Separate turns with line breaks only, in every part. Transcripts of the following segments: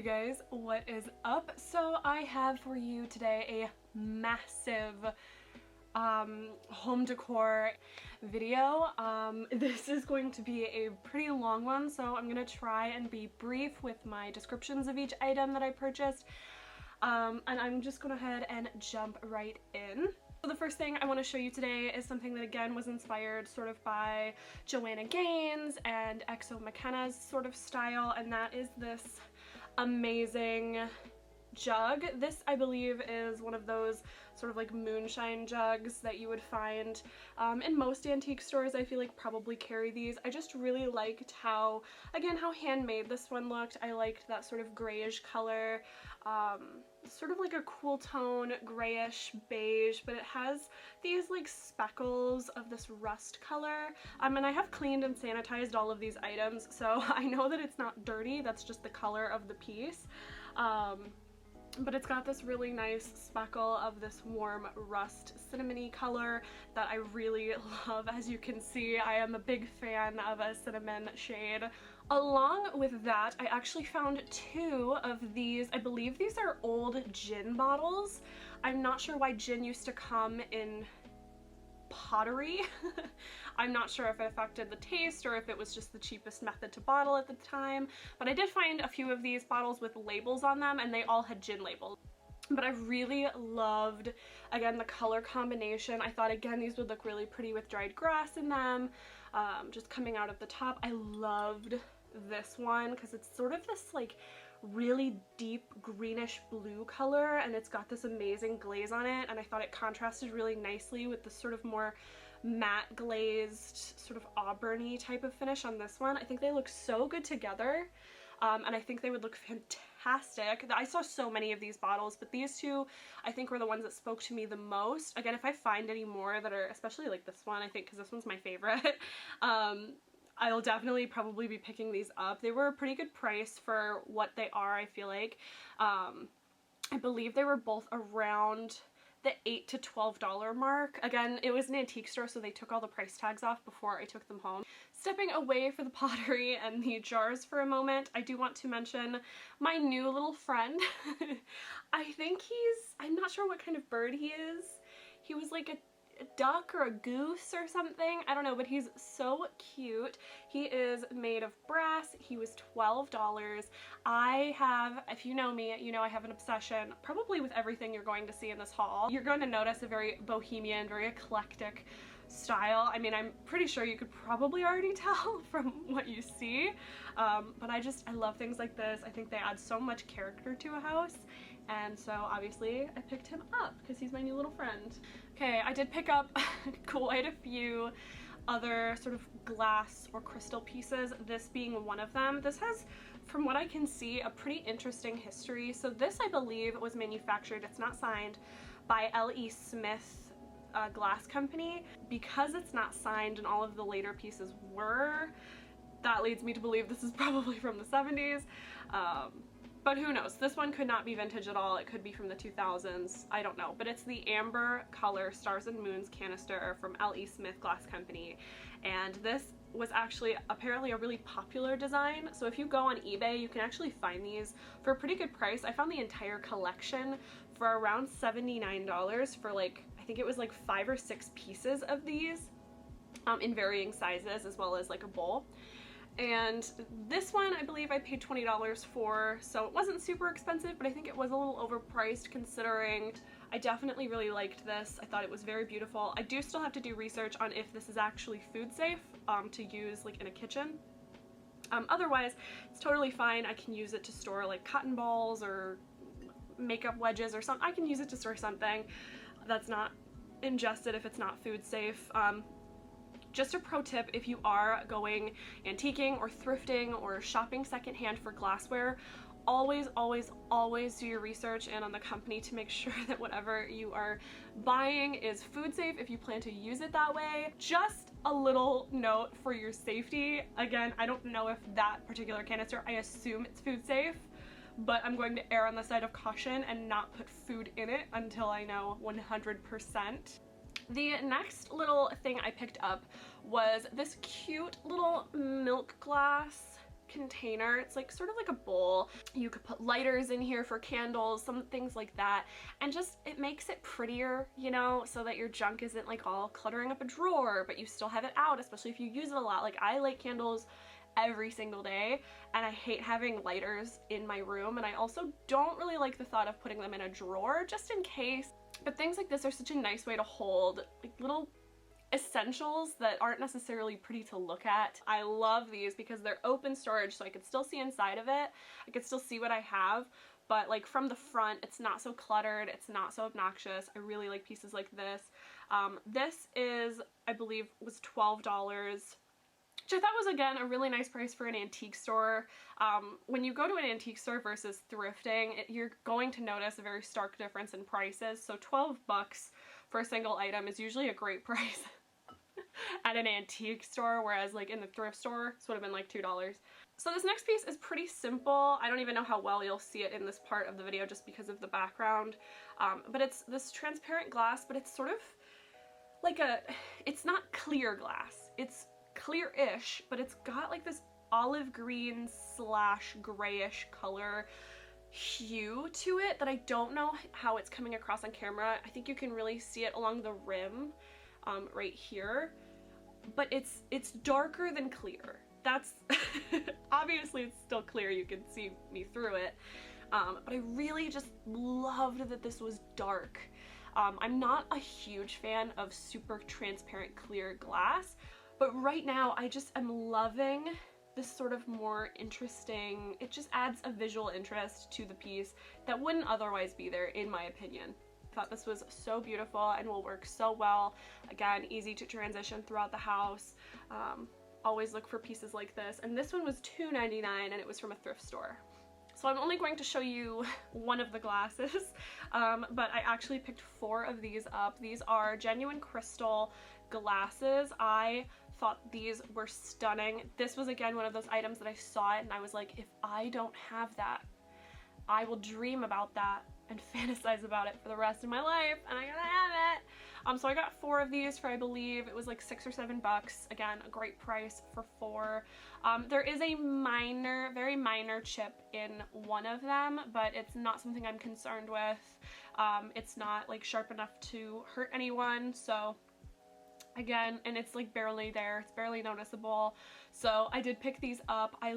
guys, what is up? So I have for you today a massive home decor video. This is going to be a pretty long one, so I'm gonna try and be brief with my descriptions of each item that I purchased. And I'm just gonna go ahead and jump right in. So the first thing I want to show you today is something that again was inspired sort of by Joanna Gaines and Exo McKenna's sort of style, and that is this amazing jug. This, I believe, is one of those sort of like moonshine jugs that you would find in most antique stores. I feel like probably carry these. I just really liked how, again, how handmade this one looked. I liked that sort of grayish color, sort of like a cool tone, grayish beige, but it has these like speckles of this rust color. And I have cleaned and sanitized all of these items, so I know that it's not dirty. That's just the color of the piece. But it's got this really nice speckle of this warm rust cinnamony color that I really love. As you can see, I am a big fan of a cinnamon shade. Along with that, I actually found two of these. I believe these are old gin bottles. I'm not sure why gin used to come in pottery. I'm not sure if it affected the taste or if it was just the cheapest method to bottle at the time, but I did find a few of these bottles with labels on them and they all had gin labels. But I really loved, again, the color combination. I thought, again, these would look really pretty with dried grass in them, just coming out of the top. I loved this one because it's sort of this like really deep greenish blue color, and it's got this amazing glaze on it, and I thought it contrasted really nicely with the sort of more matte glazed sort of auburny type of finish on this one. I think they look so good together, and I think they would look fantastic. I saw so many of these bottles, but these two I think were the ones that spoke to me the most. Again, if I find any more that are, especially like this one, I think, because this one's my favorite, I'll definitely probably be picking these up. They were a pretty good price for what they are, I feel like. I believe they were both around the $8 to $12 mark. Again, it was an antique store, so they took all the price tags off before I took them home. Stepping away for the pottery and the jars for a moment, I do want to mention my new little friend. I think I'm not sure what kind of bird he is. He was like a duck or a goose or something, I don't know, but he's so cute. He is made of brass. He was $12. I have, if you know me, you know I have an obsession probably with everything you're going to see in this haul. You're going to notice a very bohemian, very eclectic style. I mean, I'm pretty sure you could probably already tell from what you see, but I love things like this. I think they add so much character to a house, and so obviously I picked him up because he's my new little friend. Okay, I did pick up quite a few other sort of glass or crystal pieces, this being one of them. This has, from what I can see, a pretty interesting history. So this, I believe, was manufactured, it's not signed, by L.E. Smith glass company. Because it's not signed and all of the later pieces were, that leads me to believe this is probably from the 70s. But who knows? This one could not be vintage at all. It could be from the 2000s. I don't know. But it's the amber color Stars and Moons canister from L.E. Smith Glass Company. And this was actually apparently a really popular design. So if you go on eBay, you can actually find these for a pretty good price. I found the entire collection for around $79 for like, I think it was like 5 or 6 pieces of these in varying sizes, as well as like a bowl. And this one I believe I paid $20 for, so it wasn't super expensive, but I think it was a little overpriced considering. I definitely really liked this. I thought it was very beautiful. I do still have to do research on if this is actually food safe to use like in a kitchen. Otherwise, it's totally fine. I can use it to store like cotton balls or makeup wedges or something. I can use it to store something that's not ingested if it's not food safe. Just a pro tip, if you are going antiquing or thrifting or shopping secondhand for glassware, always, always, always do your research and on the company to make sure that whatever you are buying is food safe if you plan to use it that way. Just a little note for your safety. Again, I don't know if that particular canister, I assume it's food safe, but I'm going to err on the side of caution and not put food in it until I know 100%. The next little thing I picked up was this cute little milk glass container. It's like sort of like a bowl. You could put lighters in here for candles, some things like that, and just it makes it prettier, you know, so that your junk isn't like all cluttering up a drawer, but you still have it out, especially if you use it a lot. Like I light candles every single day and I hate having lighters in my room, and I also don't really like the thought of putting them in a drawer just in case. But things like this are such a nice way to hold like little essentials that aren't necessarily pretty to look at. I love these because they're open storage, so I could still see inside of it. I could still see what I have, but like from the front, it's not so cluttered, it's not so obnoxious. I really like pieces like this. This is, I believe, was $12, which I thought was, again, a really nice price for an antique store. When you go to an antique store versus thrifting, you're going to notice a very stark difference in prices. So 12 bucks for a single item is usually a great price at an antique store, whereas like in the thrift store, this would have been like $2. So this next piece is pretty simple. I don't even know how well you'll see it in this part of the video just because of the background. But it's this transparent glass, but it's sort of like it's not clear glass. It's clear-ish, but it's got like this olive green / grayish color hue to it that I don't know how it's coming across on camera. I think you can really see it along the rim right here, but it's darker than clear. That's obviously it's still clear, you can see me through it, but I really just loved that this was dark. I'm not a huge fan of super transparent clear glass, but right now I just am loving this sort of more interesting, it just adds a visual interest to the piece that wouldn't otherwise be there, in my opinion. I thought this was so beautiful and will work so well. Again, easy to transition throughout the house. Always look for pieces like this. And this one was $2.99 and it was from a thrift store. So I'm only going to show you one of the glasses, but I actually picked 4 of these up. These are genuine crystal glasses. I thought these were stunning. This was, again, one of those items that I saw it and I was like, if I don't have that, I will dream about that and fantasize about it for the rest of my life, and I gotta have it. So I got 4 of these for, I believe it was like $6 or $7. Again, a great price for 4. There is a minor, very minor chip in one of them, but it's not something I'm concerned with. It's not like sharp enough to hurt anyone, so again, and it's like barely there, it's barely noticeable. So I did pick these up. I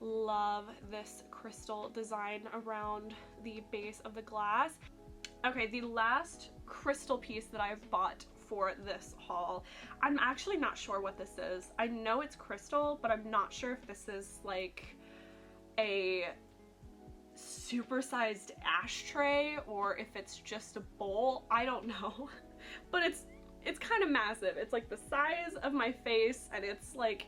love this crystal design around the base of the glass. Okay, the last crystal piece that I've bought for this haul, I'm actually not sure what this is. I know it's crystal, but I'm not sure if this is like a supersized ashtray or if it's just a bowl. I don't know, but it's kind of massive. It's like the size of my face and it's like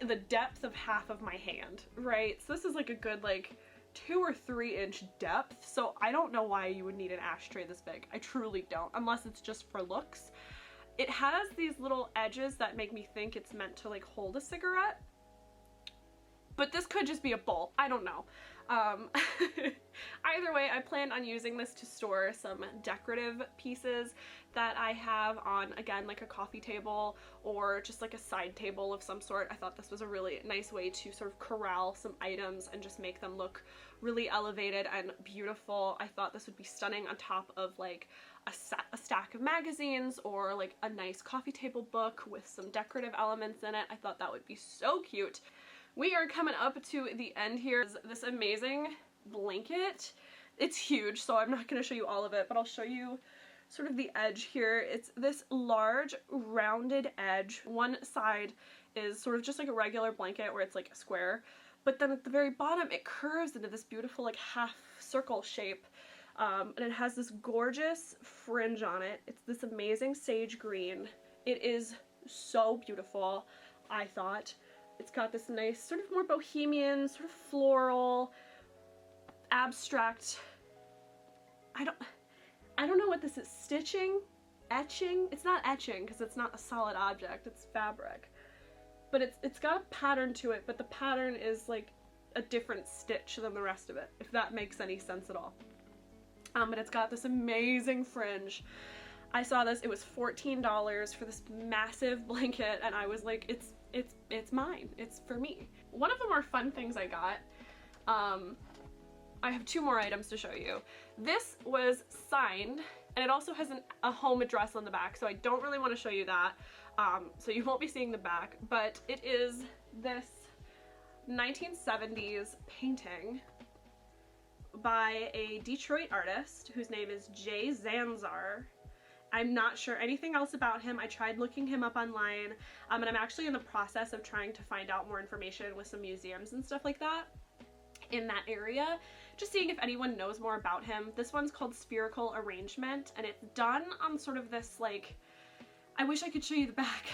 the depth of half of my hand, right? So this is like a good like 2 or 3 inch depth, so I don't know why you would need an ashtray this big. I truly don't, unless it's just for looks. It has these little edges that make me think it's meant to like hold a cigarette, but this could just be a bowl. I don't know. Either way, I plan on using this to store some decorative pieces that I have on, again, like a coffee table or just like a side table of some sort. I thought this was a really nice way to sort of corral some items and just make them look really elevated and beautiful. I thought this would be stunning on top of like a stack of magazines or like a nice coffee table book with some decorative elements in it. I thought that would be so cute. We are coming up to the end here. This amazing blanket. It's huge, so I'm not going to show you all of it, but I'll show you sort of the edge here. It's this large rounded edge. One side is sort of just like a regular blanket where it's like a square, but then at the very bottom it curves into this beautiful like half circle shape, and it has this gorgeous fringe on it. It's this amazing sage green. It is so beautiful, I thought. It's got this nice sort of more bohemian, sort of floral, abstract, I don't know what this is, stitching, etching. It's not etching because it's not a solid object, it's fabric. But it's got a pattern to it, but the pattern is like a different stitch than the rest of it, if that makes any sense at all. But it's got this amazing fringe. I saw this, it was $14 for this massive blanket, and I was like, it's mine, it's for me. One of the more fun things I got, I have 2 more items to show you. This was signed, and it also has a home address on the back, so I don't really want to show you that, so you won't be seeing the back, but it is this 1970s painting by a Detroit artist whose name is Jay Zanzar. I'm not sure anything else about him. I tried looking him up online, and I'm actually in the process of trying to find out more information with some museums and stuff like that in that area, just seeing if anyone knows more about him. This one's called Spherical Arrangement, and it's done on sort of this, like, I wish I could show you the back,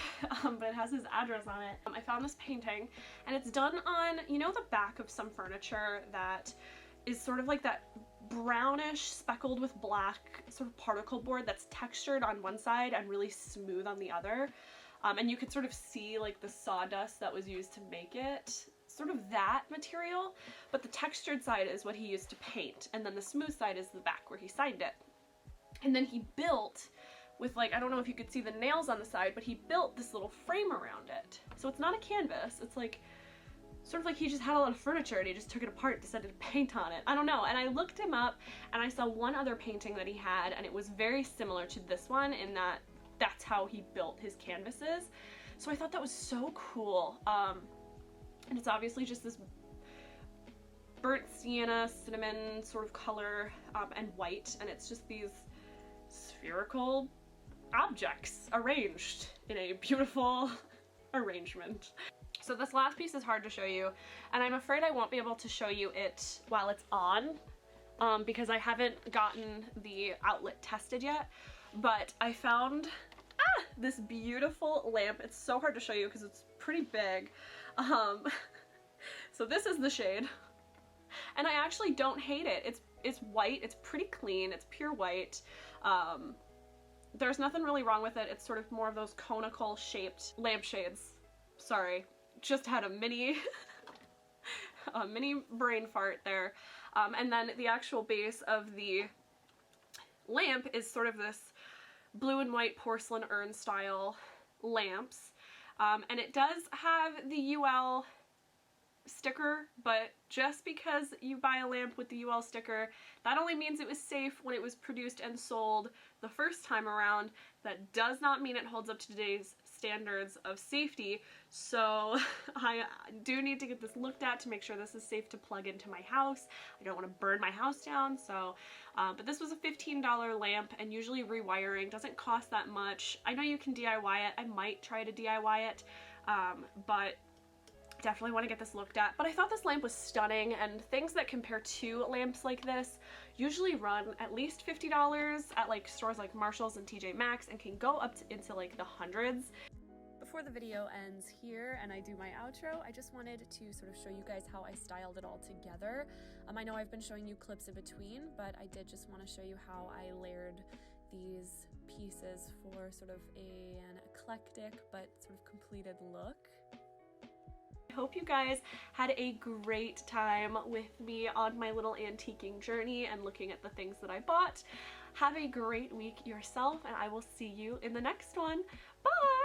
but it has his address on it. I found this painting, and it's done on, you know, the back of some furniture that is sort of like that brownish speckled with black sort of particle board that's textured on one side and really smooth on the other, and you could sort of see like the sawdust that was used to make it, sort of that material, but the textured side is what he used to paint, and then the smooth side is the back where he signed it. And then he built with, like, I don't know if you could see the nails on the side, but he built this little frame around it. So it's not a canvas, it's like sort of like he just had a lot of furniture and he just took it apart and decided to paint on it. I don't know. And I looked him up and I saw one other painting that he had, and it was very similar to this one in that that's how he built his canvases. So I thought that was so cool. And it's obviously just this burnt sienna, cinnamon sort of color, and white, and it's just these spherical objects arranged in a beautiful arrangement. So this last piece is hard to show you, and I'm afraid I won't be able to show you it while it's on, because I haven't gotten the outlet tested yet, but I found this beautiful lamp. It's so hard to show you because it's pretty big. So this is the shade, and I actually don't hate it. It's white, it's pretty clean, it's pure white. There's nothing really wrong with it. It's sort of more of those conical shaped lampshades. Sorry, just had a mini a mini brain fart there. And then the actual base of the lamp is sort of this blue and white porcelain urn style lamps, and it does have the UL sticker, but just because you buy a lamp with the UL sticker, that only means it was safe when it was produced and sold the first time around. That does not mean it holds up to today's standards of safety, so I do need to get this looked at to make sure this is safe to plug into my house. I don't want to burn my house down, so but this was a $15 lamp, and usually rewiring doesn't cost that much. I know you can DIY it. I might try to DIY it, but definitely want to get this looked at. But I thought this lamp was stunning, and things that compare to lamps like this usually run at least $50 at like stores like Marshall's and TJ Maxx, and can go up to, into like the hundreds. Before the video ends here and I do my outro, I just wanted to sort of show you guys how I styled it all together. I know I've been showing you clips in between, but I did just want to show you how I layered these pieces for sort of an eclectic but sort of completed look. I hope you guys had a great time with me on my little antiquing journey and looking at the things that I bought. Have a great week yourself, and I will see you in the next one. Bye!